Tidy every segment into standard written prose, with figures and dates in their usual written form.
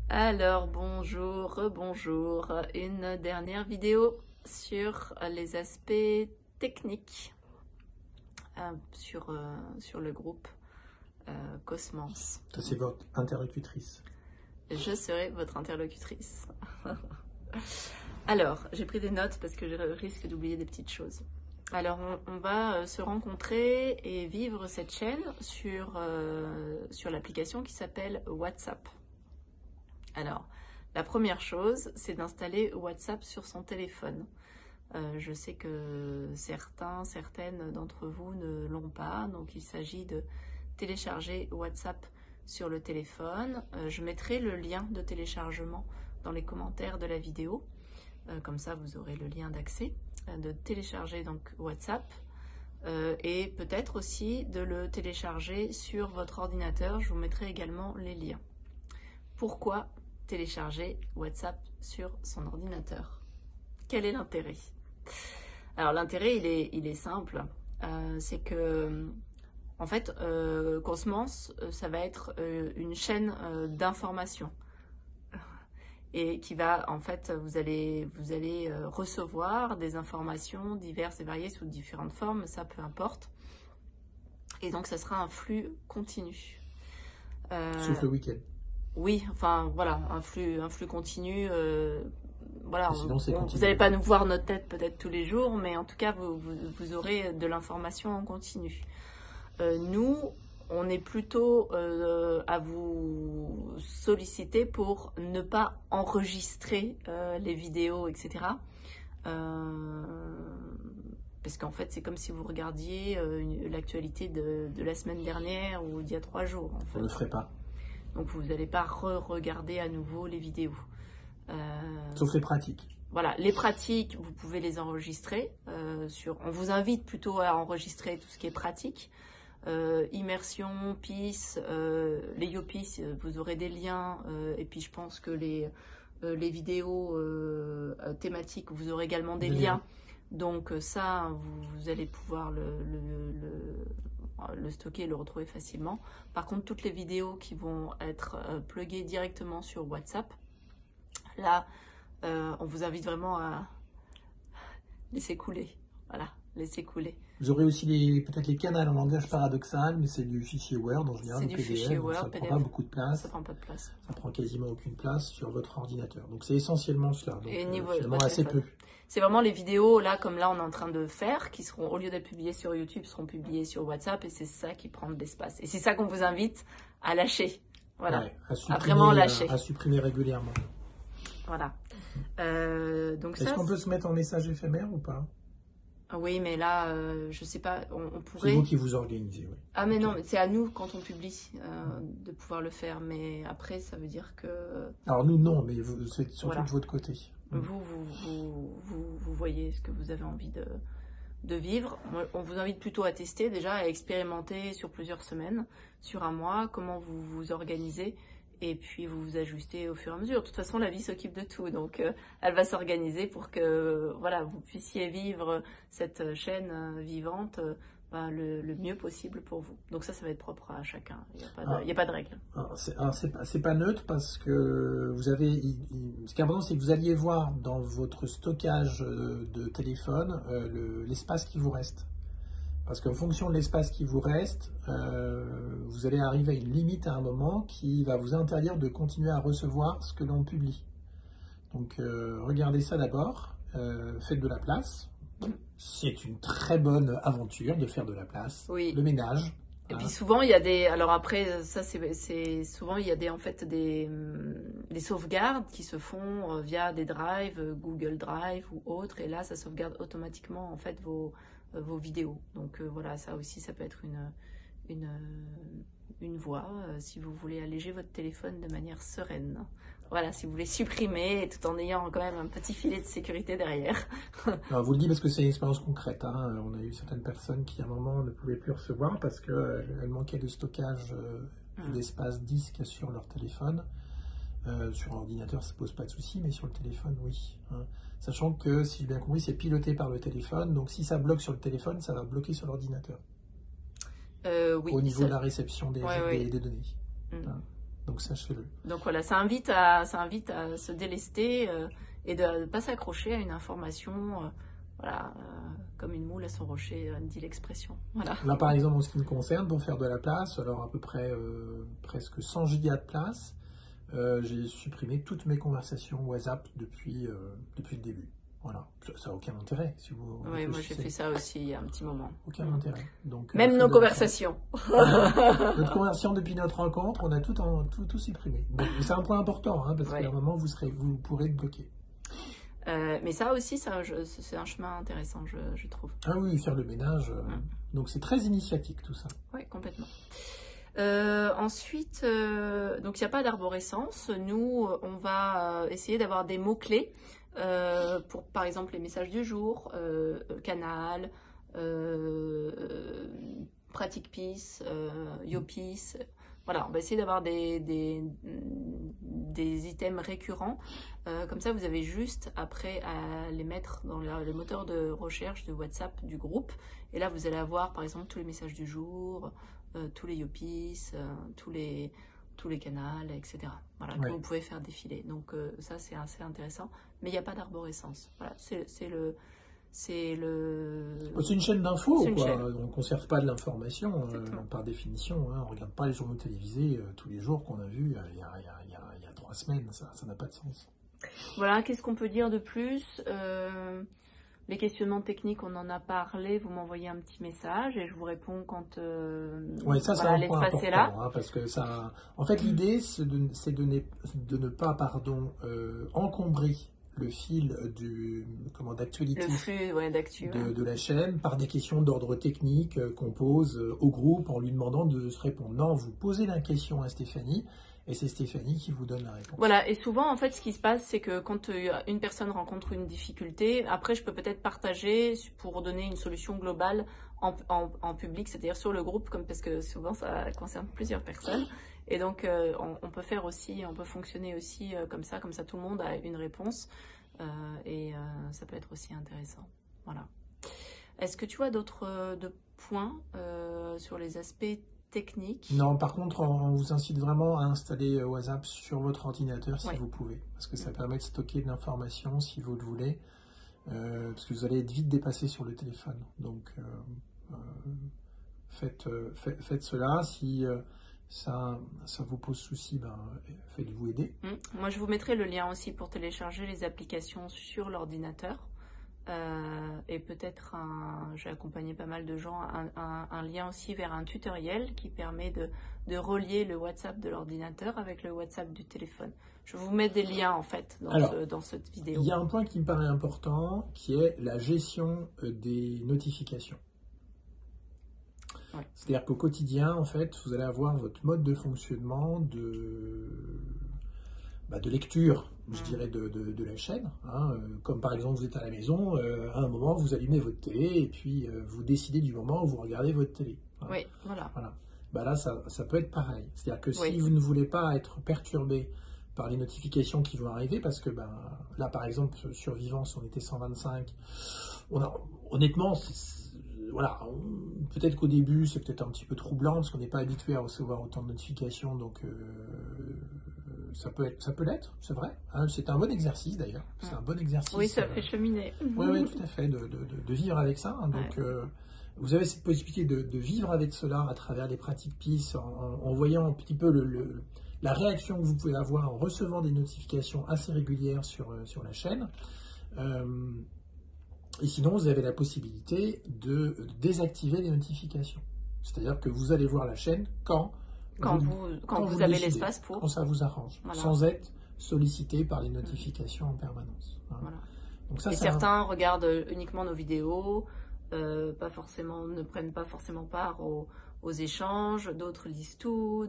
Alors, bonjour, rebonjour. Une dernière vidéo sur les aspects techniques sur le groupe Cosmance. Ça, c'est votre interlocutrice. Je serai votre interlocutrice. Alors, j'ai pris des notes parce que je risque d'oublier des petites choses. Alors, on va se rencontrer et vivre cette chaîne sur l'application qui s'appelle WhatsApp. Alors, la première chose, c'est d'installer WhatsApp sur son téléphone. Je sais que certaines d'entre vous ne l'ont pas, donc il s'agit de télécharger WhatsApp sur le téléphone. Je mettrai le lien de téléchargement dans les commentaires de la vidéo. Comme ça, vous aurez le lien d'accès, de télécharger donc WhatsApp et peut-être aussi de le télécharger sur votre ordinateur. Je vous mettrai également les liens. Pourquoi télécharger WhatsApp sur son ordinateur? Quel est l'intérêt? Alors l'intérêt, il est simple. C'est que, en fait, Cosmance, ça va être une chaîne d'information. Et qui va, en fait, vous allez recevoir des informations diverses et variées sous différentes formes, ça peu importe. Et donc, ça sera un flux continu. Sauf le week-end. Oui, enfin, voilà, un flux continu. Voilà, sinon, vous n'allez pas nous voir notre tête peut-être tous les jours, mais en tout cas, vous aurez de l'information en continu. Nous, on est plutôt à vous solliciter pour ne pas enregistrer les vidéos, etc. Parce qu'en fait, c'est comme si vous regardiez l'actualité de la semaine dernière ou d'il y a 3 jours. En fait. On ne le ferait pas. Donc, vous n'allez pas re-regarder à nouveau les vidéos. Sauf les pratiques. Voilà, les pratiques, vous pouvez les enregistrer. On vous invite plutôt à enregistrer tout ce qui est pratique. Immersion, PIS, les YoPIS, vous aurez des liens, et puis je pense que les vidéos thématiques, vous aurez également des liens. Donc ça, vous allez pouvoir le stocker et le retrouver facilement. Par contre, toutes les vidéos qui vont être pluguées directement sur WhatsApp, là, on vous invite vraiment à laisser couler. Voilà, laisser couler. Vous aurez aussi peut-être les canaux en langage paradoxal, mais c'est du fichier Word en général, du PDF, fichier Word, ça ne prend pas beaucoup de place. Ça prend pas de place. Ça prend quasiment aucune place sur votre ordinateur. Donc c'est essentiellement cela. Donc, et niveau finalement assez peu. C'est vraiment les vidéos, là, comme là, on est en train de faire, qui seront, au lieu d'être publiées sur YouTube, seront publiées sur WhatsApp, et c'est ça qui prend de l'espace. Et c'est ça qu'on vous invite à lâcher. Voilà. Ouais, à vraiment lâcher. À supprimer régulièrement. Voilà. Donc est-ce qu'on peut se mettre en message éphémère ou pas? Oui, mais là, je sais pas, on pourrait... C'est vous qui vous organisez, oui. Ah, mais non, c'est à nous, quand on publie, de pouvoir le faire. Mais après, ça veut dire que... Alors nous, non, mais c'est surtout voilà. de votre côté. Vous voyez ce que vous avez envie de vivre. On vous invite plutôt à tester, déjà, à expérimenter sur plusieurs semaines, sur un mois, comment vous vous organisez. Et puis vous vous ajustez au fur et à mesure. De toute façon, la vie s'occupe de tout, donc elle va s'organiser pour que voilà, vous puissiez vivre cette chaîne vivante le mieux possible pour vous. Donc ça va être propre à chacun. Il n'y a pas de règle. C'est pas neutre parce que vous avez. Ce qui est important, c'est que vous alliez voir dans votre stockage de téléphone l'espace qui vous reste. Parce qu'en fonction de l'espace qui vous reste, vous allez arriver à une limite à un moment qui va vous interdire de continuer à recevoir ce que l'on publie. Donc regardez ça d'abord, faites de la place. C'est une très bonne aventure de faire de la place, oui. Le ménage. Et puis souvent il y a des, alors après ça c'est souvent il y a en fait des sauvegardes qui se font via des drives, Google Drive ou autres, et là ça sauvegarde automatiquement en fait vos vidéos. Donc voilà, ça aussi ça peut être une voie si vous voulez alléger votre téléphone de manière sereine. Voilà, si vous voulez supprimer tout en ayant quand même un petit filet de sécurité derrière. Alors, vous le dites parce que c'est une expérience concrète. Hein. On a eu certaines personnes qui à un moment ne pouvaient plus recevoir parce qu'elles manquaient de stockage d'espace disque sur leur téléphone. Sur l'ordinateur, ça ne pose pas de souci, mais sur le téléphone, oui. Hein. Sachant que, si j'ai bien compris, c'est piloté par le téléphone. Donc, si ça bloque sur le téléphone, ça va bloquer sur l'ordinateur. Oui, au niveau de la réception des données. Mm. Hein. Donc, sachez-le. Donc voilà, ça invite à se délester et de ne pas s'accrocher à une information, voilà, comme une moule à son rocher, dit l'expression. Voilà. Là, par exemple, en ce qui me concerne, pour faire de la place, alors à peu près presque 100 gigas de place, j'ai supprimé toutes mes conversations WhatsApp depuis le début. Voilà, ça n'a aucun intérêt. Si vous oui, moi j'ai fait ça aussi il y a un petit moment. Aucun intérêt. Donc, même nos conversations. Notre conversion depuis notre rencontre, on a tout supprimé. Bon, c'est un point important, hein, parce qu'à un moment, vous pourrez le bloquer. Mais ça aussi, c'est un chemin intéressant, je trouve. Ah oui, faire le ménage. Donc c'est très initiatique tout ça. Oui, complètement. Ensuite, donc il n'y a pas d'arborescence. Nous, on va essayer d'avoir des mots-clés pour, par exemple, les messages du jour, canal, pratique peace, Yopeace. Voilà, on va essayer d'avoir des items récurrents. Comme ça, vous avez juste après à les mettre dans le moteur de recherche de WhatsApp du groupe. Et là, vous allez avoir, par exemple, tous les messages du jour, tous les Yopeace, tous les canals, etc. Voilà, que vous pouvez faire défiler. Donc ça, c'est assez intéressant. Mais il n'y a pas d'arborescence. Voilà, c'est une chaîne d'infos, quoi. On ne conserve pas de l'information par définition. Hein. On ne regarde pas les journaux télévisés tous les jours qu'on a vus il y a 3 semaines. Ça n'a pas de sens. Voilà, qu'est-ce qu'on peut dire de plus? Les questionnements techniques, on en a parlé. Vous m'envoyez un petit message et je vous réponds quand ça, c'est un point important, là. Hein, parce que ça, en fait, l'idée, c'est de ne pas encombrer le fil d'actualité de la chaîne par des questions d'ordre technique qu'on pose au groupe en lui demandant de se répondre. Non, vous posez la question à Stéphanie et c'est Stéphanie qui vous donne la réponse. Voilà, et souvent en fait ce qui se passe c'est que quand une personne rencontre une difficulté, après je peux peut-être partager pour donner une solution globale en public, c'est-à-dire sur le groupe, parce que souvent ça concerne plusieurs personnes. Et donc, on peut faire aussi, on peut fonctionner aussi comme ça tout le monde a une réponse et ça peut être aussi intéressant. Voilà. Est-ce que tu as d'autres points sur les aspects techniques? Non, par contre, on vous incite vraiment à installer WhatsApp sur votre ordinateur si vous pouvez, parce que ça permet de stocker de l'information si vous le voulez, parce que vous allez être vite dépassé sur le téléphone. Donc, faites cela. Si ça vous pose souci, faites-vous aider. Moi, je vous mettrai le lien aussi pour télécharger les applications sur l'ordinateur. Et peut-être, j'ai accompagné pas mal de gens, un lien aussi vers un tutoriel qui permet de relier le WhatsApp de l'ordinateur avec le WhatsApp du téléphone. Je vous mets des liens en fait dans cette vidéo. Il y a un point qui me paraît important qui est la gestion des notifications. Ouais. C'est-à-dire qu'au quotidien, en fait, vous allez avoir votre mode de fonctionnement de lecture, je dirais, de la chaîne. Hein. Comme par exemple, vous êtes à la maison, à un moment, vous allumez votre télé et puis vous décidez du moment où vous regardez votre télé. Hein. Oui, voilà. Là, ça peut être pareil. C'est-à-dire que si vous ne voulez pas être perturbé par les notifications qui vont arriver, parce que là, par exemple, sur Vivance, on était 125. Honnêtement, voilà, peut-être qu'au début, c'est peut-être un petit peu troublant parce qu'on n'est pas habitué à recevoir autant de notifications, donc ça peut l'être, c'est vrai. Hein, c'est un bon exercice d'ailleurs. C'est un bon exercice. Oui, ça fait cheminer. Oui, tout à fait, de vivre avec ça. Hein, donc, vous avez cette possibilité de vivre avec cela à travers les pratiques peace, en voyant un petit peu la réaction que vous pouvez avoir en recevant des notifications assez régulières sur la chaîne. Et sinon, vous avez la possibilité de désactiver les notifications. C'est-à-dire que vous allez voir la chaîne quand vous avez l'espace pour. Quand ça vous arrange, sans être sollicité par les notifications en permanence. Hein. Voilà. Donc certains regardent uniquement nos vidéos, ne prennent pas forcément part aux échanges, d'autres lisent tout,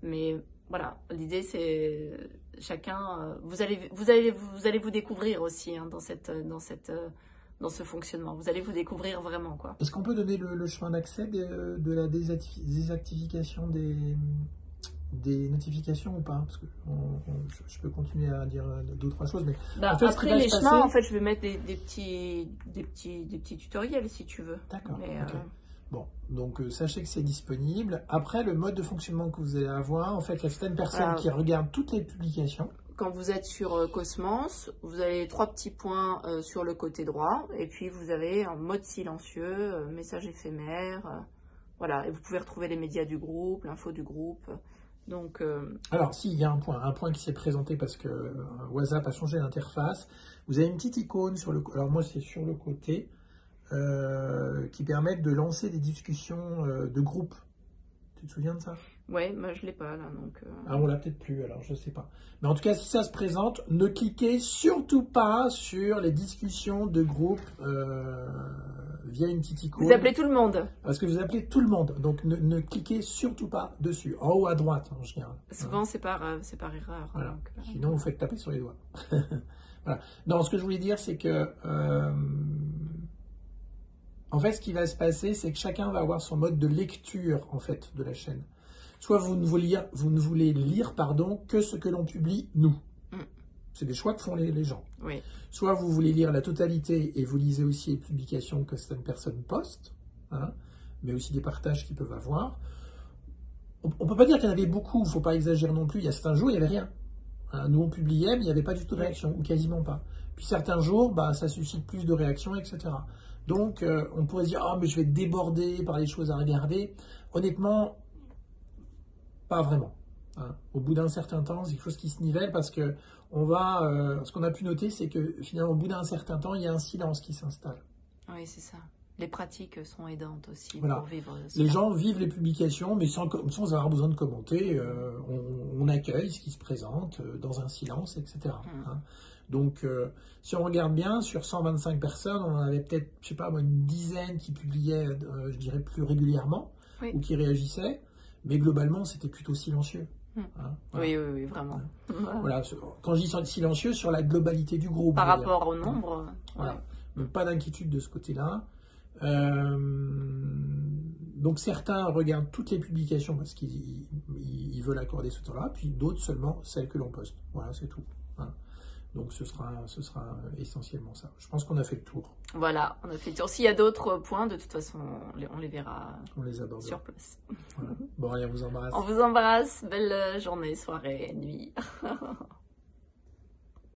mais voilà, l'idée c'est chacun. Vous allez vous découvrir aussi hein, dans ce fonctionnement. Vous allez vous découvrir vraiment quoi. Est-ce qu'on peut donner le chemin d'accès de la désactivation des notifications ou pas? Parce que je peux continuer à dire 2 ou 3 choses, mais en fait, après les chemins, en fait, je vais mettre des petits tutoriels si tu veux. D'accord. Okay. Bon, donc sachez que c'est disponible. Après, le mode de fonctionnement que vous allez avoir, en fait, il y a certaines personnes qui regardent toutes les publications. Quand vous êtes sur Cosmos, vous avez 3 petits points sur le côté droit, et puis vous avez un mode silencieux, message éphémère, voilà, et vous pouvez retrouver les médias du groupe, l'info du groupe. Donc, alors, si, il y a un point qui s'est présenté parce que WhatsApp a changé d'interface. Vous avez une petite icône sur le, alors moi c'est sur le côté, qui permettent de lancer des discussions de groupe. Tu te souviens de ça? ouais, moi je l'ai pas là, donc. Ah, on l'a peut-être plus, alors je sais pas. Mais en tout cas, si ça se présente, ne cliquez surtout pas sur les discussions de groupe via une petite icône. Vous appelez tout le monde. Parce que vous appelez tout le monde, donc ne cliquez surtout pas dessus, en haut à droite en général. Souvent c'est par erreur. Voilà. Donc, sinon, vous faites taper sur les doigts. Voilà. Non, ce que je voulais dire, c'est que en fait, ce qui va se passer, c'est que chacun va avoir son mode de lecture en fait de la chaîne. Soit vous ne voulez lire que ce que l'on publie nous. C'est des choix que font les gens. Oui. Soit vous voulez lire la totalité et vous lisez aussi les publications que certaines personnes postent, hein, mais aussi des partages qu'ils peuvent avoir. On ne peut pas dire qu'il y en avait beaucoup, il ne faut pas exagérer non plus. Il y a certains jours, il n'y avait rien. Hein, nous, on publiait, mais il n'y avait pas du tout de réaction, ou quasiment pas. Puis certains jours, ça suscite plus de réactions, etc. Donc, on pourrait se dire, mais je vais être débordé par les choses à regarder. Honnêtement, pas vraiment. Hein. Au bout d'un certain temps, c'est quelque chose qui se nivelle parce que ce qu'on a pu noter, c'est que finalement, au bout d'un certain temps, il y a un silence qui s'installe. Oui, c'est ça. Les pratiques sont aidantes aussi pour vivre. Les gens vivent les publications, mais sans avoir besoin de commenter. On accueille ce qui se présente dans un silence, etc. Hein. Donc, si on regarde bien, sur 125 personnes, on en avait peut-être, je sais pas, une dizaine qui publiaient, je dirais, plus régulièrement, ou qui réagissaient. Mais globalement, c'était plutôt silencieux. Hein, voilà. Oui, vraiment. Voilà. Quand je dis silencieux, sur la globalité du groupe. Par rapport au nombre. Voilà. Donc, pas d'inquiétude de ce côté-là. Donc, certains regardent toutes les publications parce qu'ils veulent accorder ce temps-là, puis d'autres seulement celles que l'on poste. Voilà, c'est tout. Hein. Donc, ce sera essentiellement ça. Je pense qu'on a fait le tour. Voilà, on a fait le tour. S'il y a d'autres points, de toute façon, on les verra sur place. Voilà. Bon, allez, on vous embrasse. On vous embrasse. Belle journée, soirée, nuit.